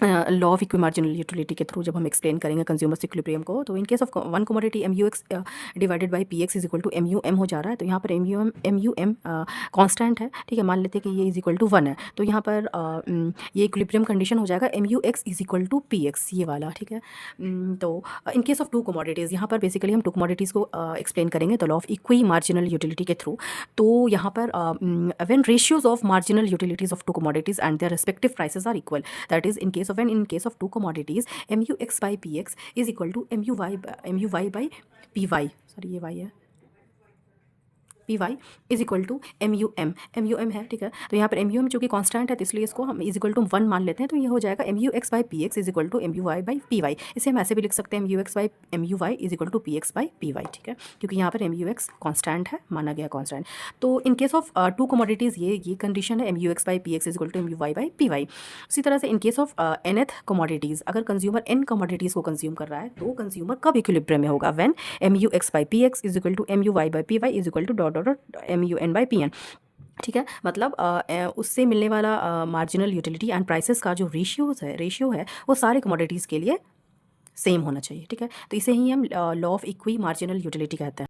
Law of equi marginal utility के through जब हम एक्सप्लेन करेंगे कंज्यूमर्स इक्विलिब्रियम को, तो in case of one commodity M U X divided by P X is equal to M U M हो जा रहा है। तो यहाँ पर एम यू एम कॉन्स्टेंट है, ठीक है, मान लेते हैं कि ये इज इक्वल टू 1 है। तो यहाँ पर ये इक्विलिब्रियम कंडीशन हो जाएगा M U X is equal to P X, ये वाला, ठीक है। तो in case of two commodities, यहाँ पर बेसिकली हम टू कमोडिटीज़ को एक्सप्लेन करेंगे तो law of equi marginal utility के थ्रू। तो यहाँ पर when ratios of marginal utilities of two commodities and their respective prices are equal, that is in case of two commodities mu x by px is equal to mu y by py, sorry ये y है, P Y is equal to M U M है, ठीक है। तो यहाँ पर M U M चूँकि constant है तो इसलिए इसको हम इज इक्वल टू 1 मान लेते हैं। तो ये हो जाएगा M U X by P X is equal to M U Y by P Y. इसे हम ऐसे भी लिख सकते हैं M U X by M U Y is equal to P X by P Y, ठीक है, क्योंकि यहाँ पर एम यू एक्स कॉन्स्टेंट है, माना गया कॉन्स्टेंट। तो in case of two commodities ये कंडीशन है M U X by P X is equal to M U Y by P Y. उसी तरह से in case of nth commodities, अगर कंज्यूमर n कमोडिटीज़ को कंज्यूम कर रहा है तो कंज्यूमर कब इक्विलिब्रियम में होगा, when M U X by P X is equal to M U Y by P Y is equal to dot dot M U N by P N, ठीक है। मतलब उससे मिलने वाला मार्जिनल यूटिलिटी एंड प्राइसेस का जो ratio है वो सारे कमोडिटीज़ के लिए सेम होना चाहिए, ठीक है। तो इसे ही हम law of equi marginal utility कहते हैं।